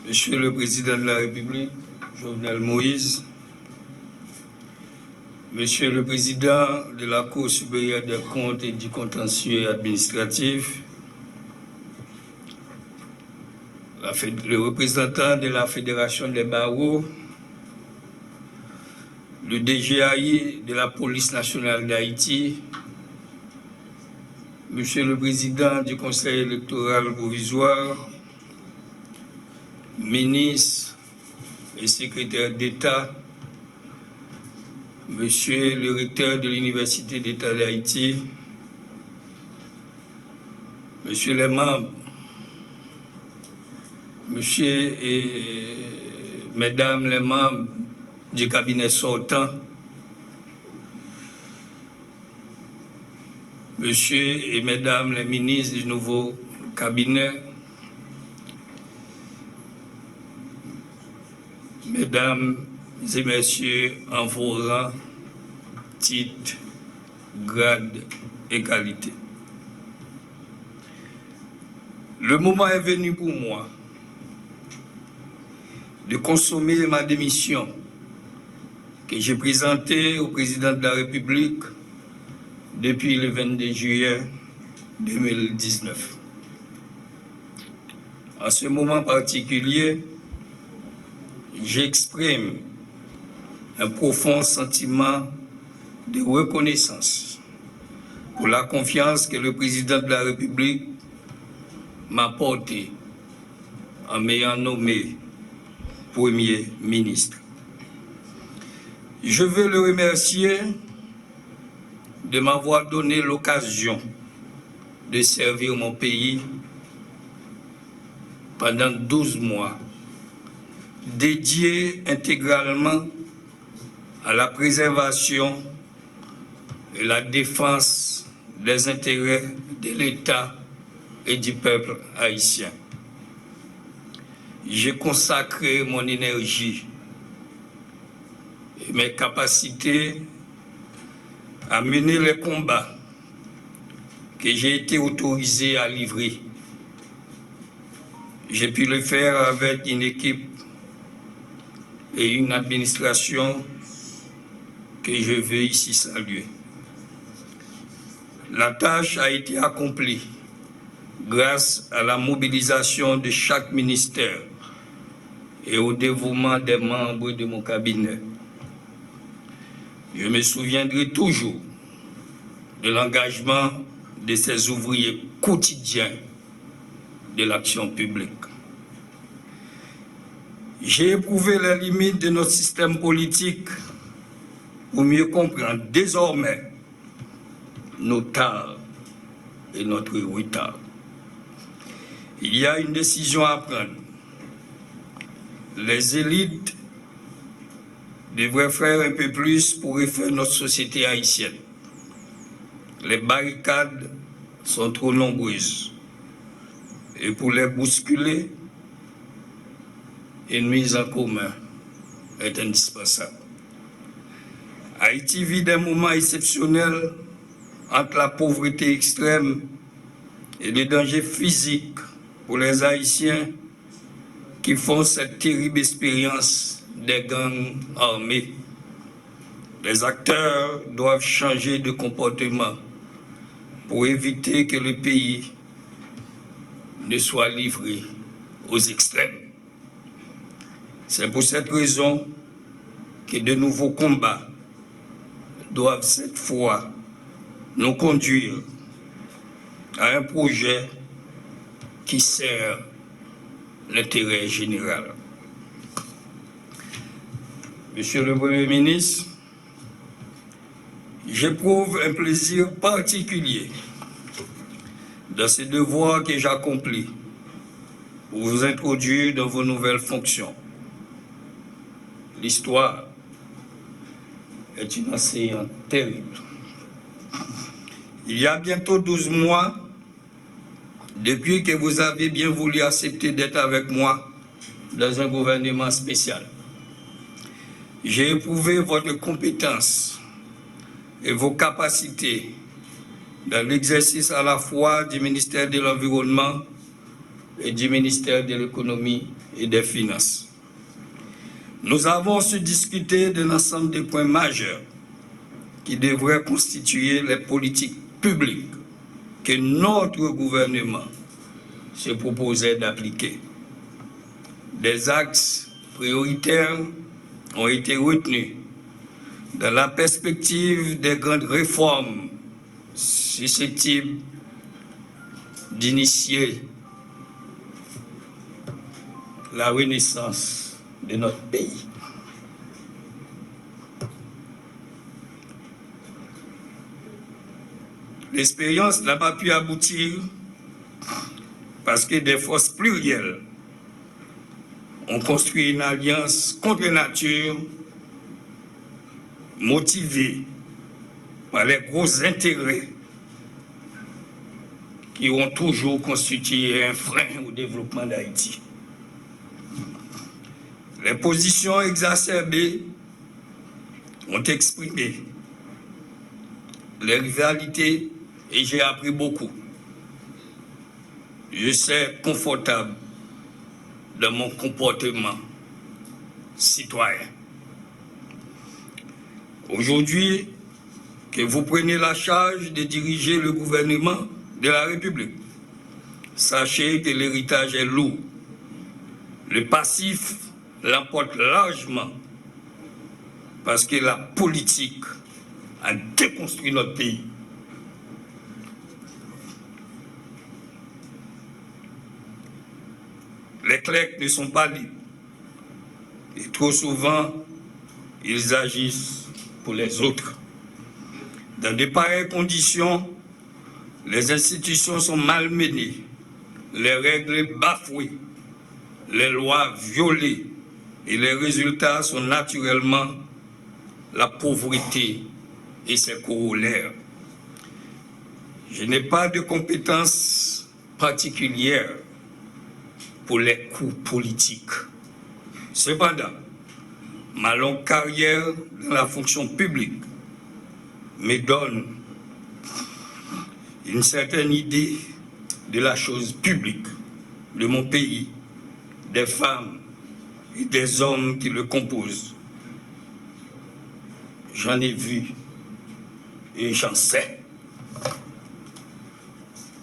Monsieur le Président de la République, Jovenel Moïse, Monsieur le Président de la Cour supérieure des comptes et du contentieux administratif, le représentant de la Fédération des barreaux, le DGAI de la Police nationale d'Haïti, Monsieur le Président du Conseil électoral provisoire, ministre et secrétaire d'État, Monsieur le recteur de l'Université d'État d'Haïti, Monsieur les membres, Monsieur et Mesdames les membres du cabinet sortant, Monsieur et Mesdames les ministres du nouveau cabinet, Mesdames et Messieurs en vos rangs, titres, grades et qualités. Le moment est venu pour moi de consommer ma démission que j'ai présentée au Président de la République depuis le 22 juillet 2019. En ce moment particulier, j'exprime un profond sentiment de reconnaissance pour la confiance que le Président de la République m'a portée en m'ayant nommé Premier ministre. Je veux le remercier de m'avoir donné l'occasion de servir mon pays pendant 12 mois, dédié intégralement à la préservation et la défense des intérêts de l'État et du peuple haïtien. J'ai consacré mon énergie et mes capacités à mener les combats que j'ai été autorisé à livrer. J'ai pu le faire avec une équipe et une administration que je veux ici saluer. La tâche a été accomplie grâce à la mobilisation de chaque ministère et au dévouement des membres de mon cabinet. Je me souviendrai toujours de l'engagement de ces ouvriers quotidiens de l'action publique. J'ai éprouvé les limites de notre système politique pour mieux comprendre désormais nos tares et notre retard. Il y a une décision à prendre. Les élites devraient faire un peu plus pour refaire notre société haïtienne. Les barricades sont trop nombreuses. Et pour les bousculer, une mise en commun est indispensable. Haïti vit des moments exceptionnels entre la pauvreté extrême et les dangers physiques pour les Haïtiens qui font cette terrible expérience des gangs armés. Les acteurs doivent changer de comportement pour éviter que le pays ne soit livré aux extrêmes. C'est pour cette raison que de nouveaux combats doivent cette fois nous conduire à un projet qui sert l'intérêt général. Monsieur le Premier ministre, j'éprouve un plaisir particulier dans ces devoirs que j'accomplis pour vous introduire dans vos nouvelles fonctions. L'histoire est une enseignante terrible. Il y a bientôt 12 mois, depuis que vous avez bien voulu accepter d'être avec moi dans un gouvernement spécial, j'ai éprouvé votre compétence et vos capacités dans l'exercice à la fois du ministère de l'Environnement et du ministère de l'Économie et des Finances. Nous avons su discuter d'un ensemble de points majeurs qui devraient constituer les politiques publiques que notre gouvernement se proposait d'appliquer. Des axes prioritaires ont été retenus dans la perspective des grandes réformes susceptibles d'initier la renaissance de notre pays. L'expérience n'a pas pu aboutir parce que des forces plurielles ont construit une alliance contre nature motivée par les gros intérêts qui ont toujours constitué un frein au développement d'Haïti. Les positions exacerbées ont exprimé les rivalités et j'ai appris beaucoup. Je suis confortable dans mon comportement citoyen. Aujourd'hui, que vous preniez la charge de diriger le gouvernement de la République, sachez que l'héritage est lourd. Le passif l'emporte largement parce que la politique a déconstruit notre pays. Les clercs ne sont pas libres et trop souvent, ils agissent pour les autres. Dans de pareilles conditions, les institutions sont malmenées, les règles bafouées, les lois violées et les résultats sont naturellement la pauvreté et ses corollaires. Je n'ai pas de compétences particulières pour les coups politiques. Cependant, ma longue carrière dans la fonction publique me donne une certaine idée de la chose publique, de mon pays, des femmes et des hommes qui le composent. J'en ai vu et j'en sais.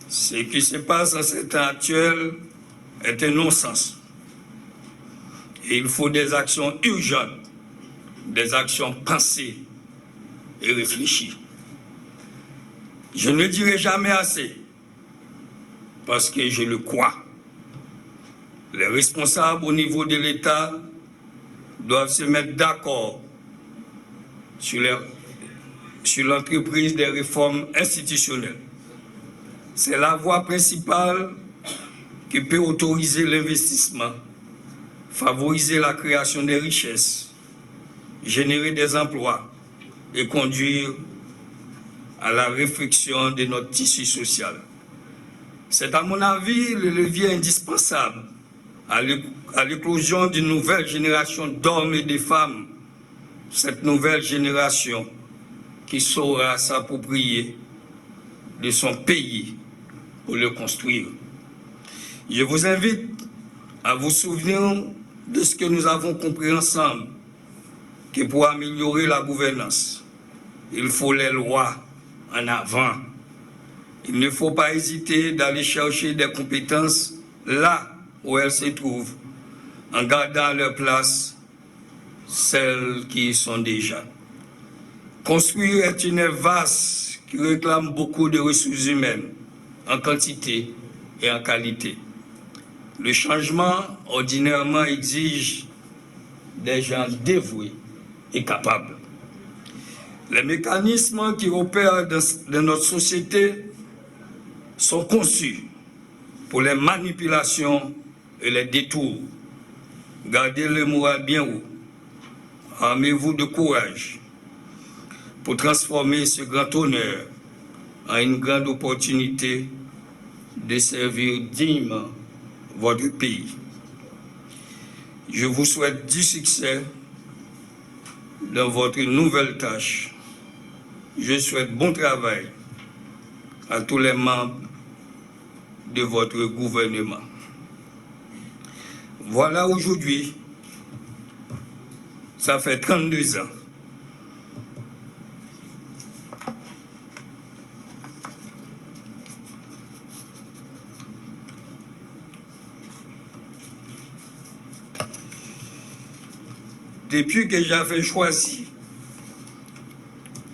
Ce qui se passe en ce temps actuel est un non-sens. Et il faut des actions urgentes, des actions pensées et réfléchies. Je ne dirai jamais assez, parce que je le crois. Les responsables au niveau de l'État doivent se mettre d'accord sur l'entreprise des réformes institutionnelles. C'est la voie principale qui peut autoriser l'investissement, favoriser la création des richesses, générer des emplois et conduire à la réflexion de notre tissu social. C'est à mon avis le levier indispensable à l'éclosion d'une nouvelle génération d'hommes et de femmes, cette nouvelle génération qui saura s'approprier de son pays pour le construire. Je vous invite à vous souvenir de ce que nous avons compris ensemble, que pour améliorer la gouvernance, il faut les lois en avant. Il ne faut pas hésiter d'aller chercher des compétences là où elles se trouvent, en gardant à leur place celles qui y sont déjà. Construire est une œuvre vaste qui réclame beaucoup de ressources humaines, en quantité et en qualité. Le changement, ordinairement, exige des gens dévoués et capables. Les mécanismes qui opèrent dans notre société sont conçus pour les manipulations et les détours. Gardez le moral bien haut. Armez-vous de courage pour transformer ce grand honneur en une grande opportunité de servir dignement votre pays. Je vous souhaite du succès dans votre nouvelle tâche. Je souhaite bon travail à tous les membres de votre gouvernement. Voilà aujourd'hui, ça fait 32 ans. Depuis que j'avais choisi,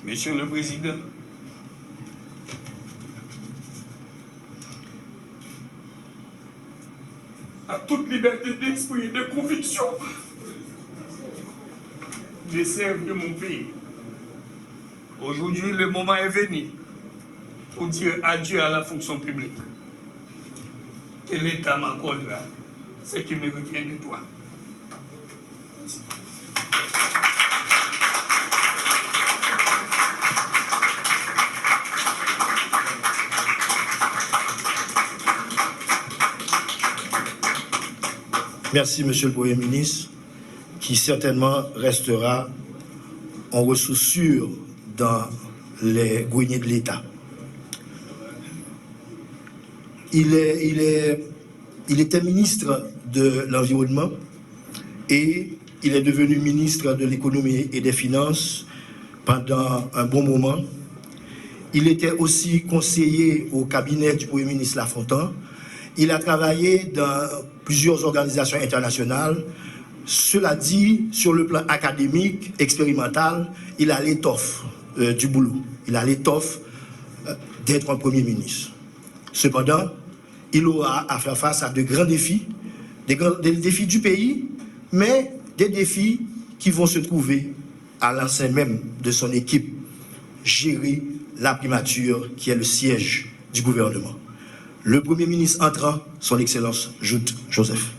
Monsieur le Président, à toute liberté d'esprit et de conviction, je sers de mon pays. Aujourd'hui, le moment est venu pour dire adieu à la fonction publique. Et l'État m'accordera ce qui me revient de toi. Merci, Monsieur le Premier ministre, qui certainement restera en ressources sûres dans les greniers de l'État. Il était ministre de l'Environnement et il est devenu ministre de l'Économie et des Finances pendant un bon moment. Il était aussi conseiller au cabinet du Premier ministre Lafontaine. Il a travaillé dans plusieurs organisations internationales. Cela dit, sur le plan académique, expérimental, il a l'étoffe du boulot. Il a l'étoffe d'être un Premier ministre. Cependant, il aura à faire face à de grands défis, des défis du pays, mais des défis qui vont se trouver à l'enceinte même de son équipe, gérer la primature qui est le siège du gouvernement. Le Premier ministre entrant, son Excellence Jout Joseph.